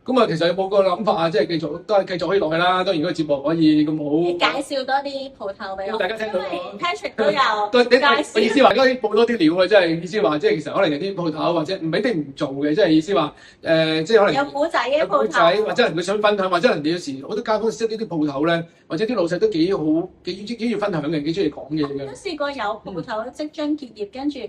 咁啊，其實有冇個諗法啊？即係都係繼續可以落去啦。當然嗰個節目可以咁好，介紹多啲鋪頭俾我。大家聽到因為 Patrick 都有對，介紹。意思話而家報多啲料啊，即係意思話，即係其實可能有啲鋪頭或者唔一定唔做嘅，即係意思話即係可能有古仔嘅有鋪古仔，頭，或者人會想分享，或者人哋有時好多街坊識呢啲鋪頭咧，或者啲老細都幾好，幾要分享嘅，幾中意講嘢嘅。都試過有鋪頭即將結業，跟住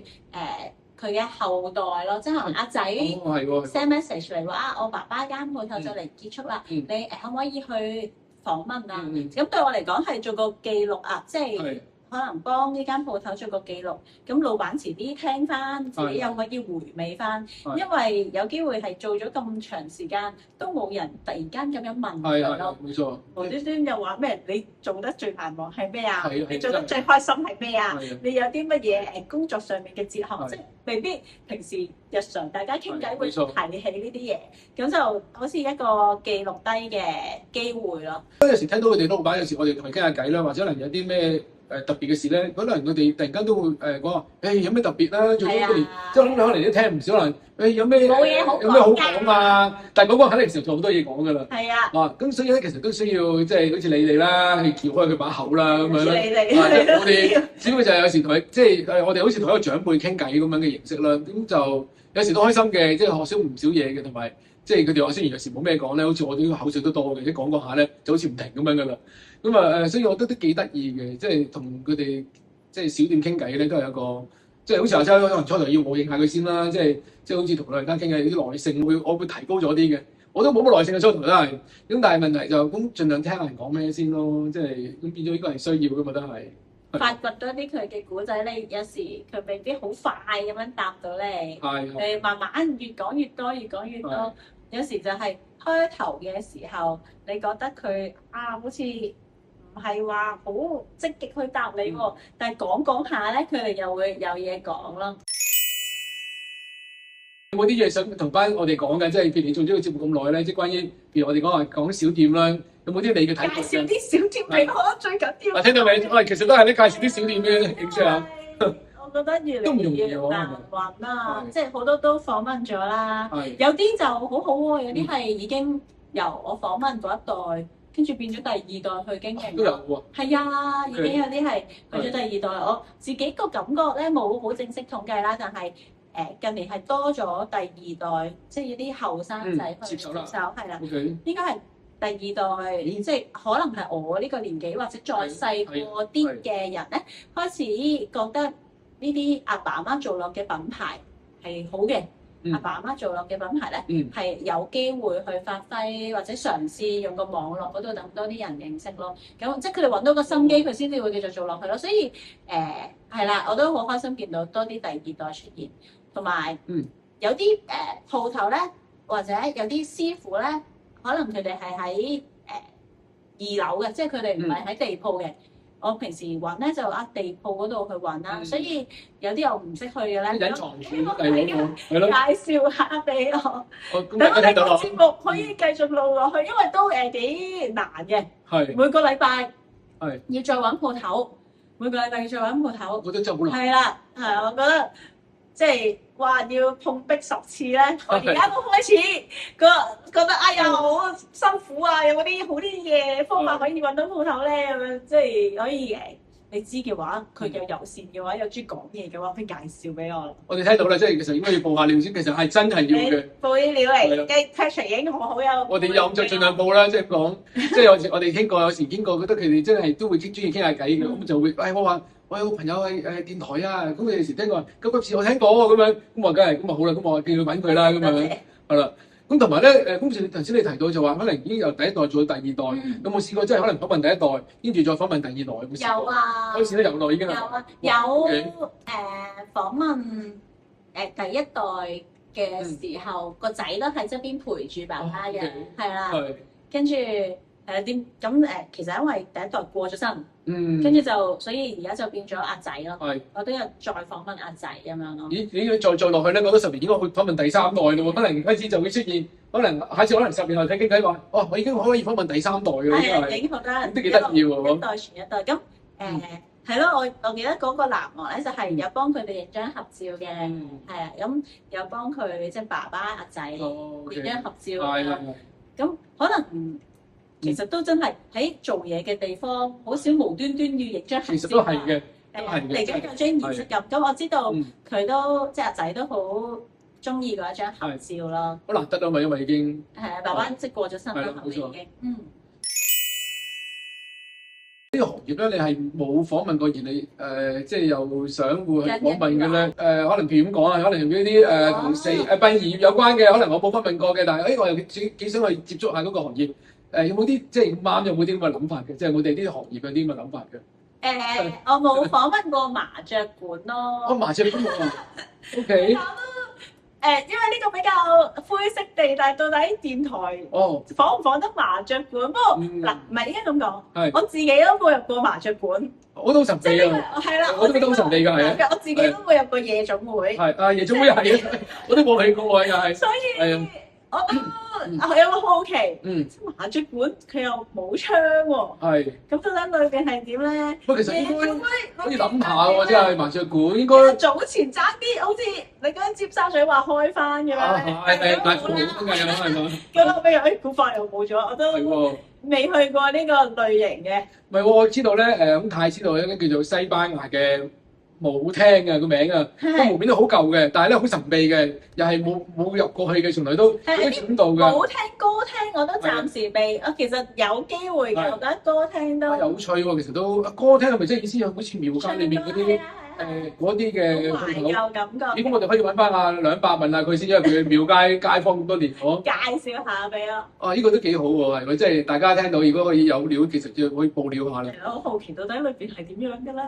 佢嘅後代咯，即係可能阿仔哦，係喎， send message 嚟話啊，我爸爸間鋪頭就嚟結束啦，嗯你可唔可以去訪問啊？嗯咁對我嚟講係做個記錄啊，即係係可能幫呢間鋪頭做個記錄，咁老闆遲啲聽翻，自己又可以回味翻，係因為有機會係做咗咁長時間都冇人突然間咁樣問係佢咯，冇錯，無端端又話咩？你做得最難忘係咩啊？係你做得最開心係咩啊？係啊你有啲乜嘢工作上面嘅哲學，係即係未必平時日常大家傾偈會係冇錯提起呢啲嘢，咁就好似一個記錄低嘅機會咯。有時聽到佢哋老闆，有時我哋同佢傾下偈啦，或者可能有啲咩特別嘅事咧，可能佢哋突然間都會講話，有咩特別啦？做咗嗰年，即係我諗你可能都聽唔少，可能有咩冇嘢好講㗎有咩好講啊？但係嗰個肯定時候做好多嘢講㗎啦。係啊，咁所以咧，其實都需要即係好似你哋啦，去撬開佢把口啦，咁樣啦。你哋我哋只不過就係有時同佢即係我哋好似同一個長輩傾偈咁樣嘅形式啦。咁就有時都開心嘅，即係學少唔少嘢嘅，同埋即係佢哋話雖然有時冇咩講咧，好似我哋口水都多嘅，即係講下咧就好似唔停咁樣㗎啦。咁啊所以我覺得都幾得意嘅，即係同佢哋即係小店傾偈咧，都係一個即係好似話齋可能初頭要我應下佢先啦，即係好似同老人家傾偈啲耐性我會提高咗啲嘅。我都冇乜耐性嘅初頭都係，咁但係問題就咁盡量聽下人講咩先咯，即係咁變咗呢個係需要嘅嘛，都係。發掘多啲佢嘅古仔咧，有時佢未必好快咁樣答到你，係慢慢越講越多，越講越多係。有時就係開頭嘅時候，你覺得佢好似唔係話好積極去答你喎，但係講下咧，佢哋又會有嘢講咯。有冇啲嘢想同翻我哋講嘅？即係譬如你做咗個節目咁耐咧，即係關於譬如我哋講小店啦，有冇啲你嘅睇法？介紹啲小店俾我，最緊要。聽到未？其實都係你介紹啲小店嘅認識下。我覺得越嚟越難揾啦，即係好多都訪問咗啦，有啲就好好喎，有啲係已經由我訪問嗰一代，跟住變咗第二代去經營。都有喎。係啊，已經有啲係去咗第二代。我自己個感覺咧冇好正式統計啦，但係近年係多咗第二代，即係一啲後生仔去接手，係啦，應該係第二代，即係可能係我呢個年紀或者再細個啲嘅人咧，開始覺得呢啲阿爸阿媽做落嘅品牌係好嘅，阿爸阿媽做落嘅品牌咧係有機會去發揮或者嘗試用個網絡嗰度等多啲人認識咯。咁即係佢哋揾到個心機，佢先至會繼續做落去咯。所以係啦，我都好開心見到多啲第二代出現，同埋有啲鋪頭咧，或者有啲師傅咧，可能佢哋係喺二樓嘅，即係佢哋唔係喺地鋪嘅。我平時揾咧就地鋪嗰度去揾啦，所以有啲我唔識去嘅咧，隱藏住係咯，介紹下俾我。等我哋個節目可以繼續錄落去，因為都幾難嘅。係每個禮拜係要再揾鋪頭，每個禮拜要再揾鋪頭。我覺得真係好難。係啦，係我覺得即係話要碰壁10次咧，我而家都開始覺得哎呀好辛苦啊！有冇啲好啲嘅方法可以揾到鋪頭咧？咁樣即係可以你知嘅話，佢又友善嘅話，又中意講嘢嘅話，可以介紹俾我。我哋聽到啦，即係其實應該要報下料先，其實係真係要嘅。報啲料嚟，跟 Patrick 已經好有。我哋有就盡量報啦，即係講，即係我哋傾過，有時傾過，覺得佢哋真係都會中意傾下偈嘅，咁就會，我話我有個朋友係電台啊，咁佢有時聽過，咁嗰次我聽過喎，咁樣，咁我梗係，咁啊好啦，咁我叫佢揾佢啦，咁樣，係啦。咁同埋咧，咁似頭先你提到就話，可能已經由第一代做到第二代，有冇試過即係可能訪問第一代，跟住再訪問第二代，有冇試過？有啊，嗰時都有耐已經係。有啊，有訪問第一代嘅時候，個仔都喺側邊陪住爸爸嘅，係啦，跟住其實因為第一代過咗身，跟住就所以而家就變咗阿仔咯。我都有再訪問阿仔咁樣咯。咦？你再落去咧，我覺得10年應該去訪問第三代咯喎，可能開始就會出現，可能下次可能10年後睇傾偈話，我已經可以訪問第三代嘅啦，已經覺得都幾得意喎。一代傳一代咁係咯，我記得嗰個男郎咧就係有幫佢哋影張合照嘅，係啊，咁有幫佢即係爸爸阿仔影張合照啦。咁可能其實都真係喺做嘢嘅地方，好少無端端要影張合照。其實都係嘅，嚟緊有張儀式感。咁我知道佢都即係阿仔都好中意嗰一張合照咯。好難得啊嘛，因為已經係啊，爸爸即係過咗身啦，已經。呢個行業咧，你係冇訪問過，而你即係又想會去訪問嘅咧？可能譬如咁講啊，可能呢啲同殯儀業有關嘅，可能我冇訪問過嘅，但係我又幾想去接觸下嗰個行業。有冇啲即係啱？有冇啲咁嘅諗法嘅？即係我哋呢啲行業有啲咁嘅諗法嘅？我冇訪問過麻雀館咯。麻雀館冇啊。OK。因為呢個比較灰色地帶，到底電台訪唔訪得麻雀館？不過嗱，唔係應該咁講，我自己都冇入過麻雀館。我都好神秘啊！係啦，我都覺得好神秘㗎，係啊。我自己都冇入過夜總會。係夜總會係啊，我都冇去過又係。所以我有個好奇，麻雀館佢又冇窗喎。係。咁到底裏邊係點咧？不過其實應該可以諗下喎，即係麻雀館應該。早前爭啲，好似你嗰陣尖沙咀話開翻嘅咩？係大埔咁嘅樣係嘛？咁後尾古法又冇咗，我都未去過呢個類型嘅。唔係我知道咧，咁太知道咧，叫做西班牙嘅舞廳啊個名啊，個門面都好舊嘅，但係咧好神秘嘅，又係冇入過去嘅，從來都冇轉到嘅。舞廳歌廳我都暫時未，我其實有機會嘅，我覺得歌廳都有趣喎。其實都歌廳係咪即係意思好似廟街裏面嗰啲嗰啲嘅鋪頭？有感覺。咁我哋可以揾翻阿兩百問下佢先，因為佢廟街街坊咁多年，我介紹下俾我。呢個都幾好喎，係咪？即係大家聽到，如果可以有料，其實就可以報料下啦。我好奇到底裏邊係點樣嘅咧？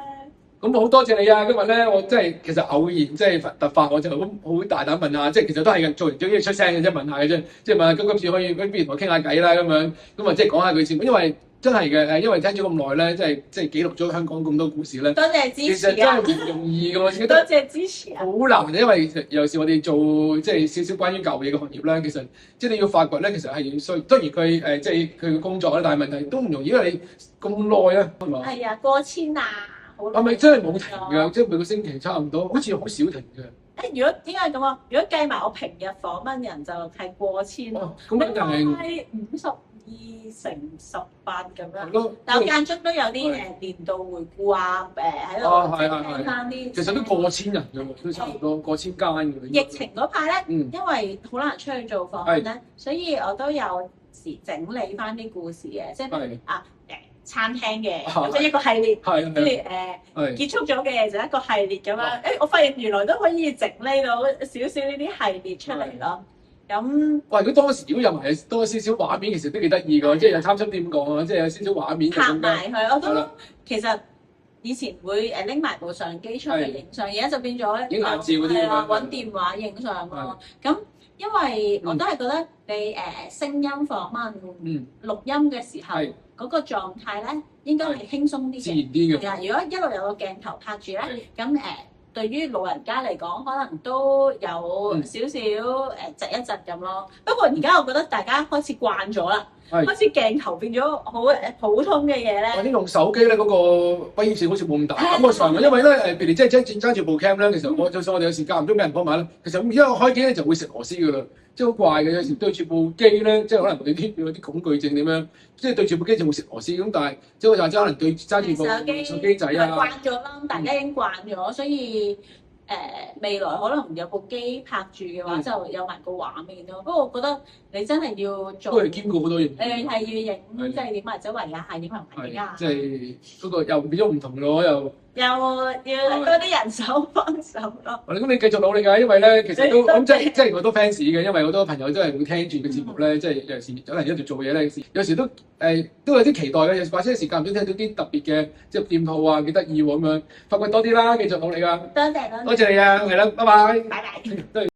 咁好多謝你啊！今日咧，我真係其實偶然即係突發，我就好大膽問下，即係其實都係嘅，做完咗呢出聲嘅啫，問下嘅啫，即係問下今次可以不如同我傾下偈啦咁樣，咁啊即係講下佢先，因為真係嘅因為聽咗咁耐咧，即係記錄咗香港咁多故事咧。多謝支持其實真係唔容易嘅喎，多謝支持好難，因為有時我哋做即係少少關於舊嘢嘅行業咧，其實即係你要發掘咧，其實係要需當然佢即係佢嘅工作咧，但係問題都唔容易，因為你咁耐啊，係嘛？係啊，過千啊！係咪真係冇停㗎？即係每個星期差唔多，好似好少停嘅。如果點解咁啊？如果計埋我平日訪問人就係過千咯。咁一定係52乘18咁樣。但我間中都有啲年度回顧啊，喺度聽翻啲。其實都過千人㗎喎，都差唔多過千間㗎。疫情嗰排咧，因為好難出去做訪問咧，所以我都有時整理翻啲故事嘅，即係餐廳嘅咁即係一個系列，跟住結束咗嘅嘢就一個系列咁樣。我發現原來都可以整理到少少呢啲系列出嚟咯。咁哇！如果當時如果有埋多少少畫面，其實都幾得意㗎，即係有貪心點講啊，即係有少少畫面拍埋佢，我都其實以前會拎埋部相機出嚟影相，而家就變咗影硬照嗰啲啊，揾電話影相咯。咁因為我都係覺得你聲音訪問錄音嘅時候。嗰個狀態咧，應該係輕鬆啲嘅，自然啲嘅。係啊，如果一路有個鏡頭拍住咧，咁對於老人家嚟講，可能都有少少窒一窒咁咯。不過而家我覺得大家開始慣咗啦，開始鏡頭變咗好普通嘅嘢咧。或者用手機咧，嗰個威脅性好似冇咁大。咁我常因為咧譬如即係揸住部 cam 咧，其實就算我哋有時間唔中俾人幫埋咧，其實一開機咧就會食螺絲㗎啦。即係好怪嘅，有時對住部機咧，即係可能你啲有啲恐懼症點樣，即係對住部機就會食螺絲咁，但係即係我話齋可能對揸住部手機仔啊，慣咗啦，大家已經慣咗，所以未來可能有部機拍住嘅話，就有埋個畫面咯。不過我覺得你真係要做，都係兼顧好多嘢。係要影，即係點啊？周圍啊，係點啊？係啊，即係嗰個又變咗唔同咯，又要多啲人手幫手咯。咁你繼續努力㗎，因為咧其實都咁即係好多 fans 嘅，因為好多朋友都係會聽住個節目咧，即係有時可能一直做嘢咧，有時都都有啲期待嘅，有時或者時間唔中聽到啲特別嘅即係店鋪啊，幾得意喎咁樣，發掘多啲啦，繼續努力㗎。多謝你啊，係啦，拜拜。拜拜。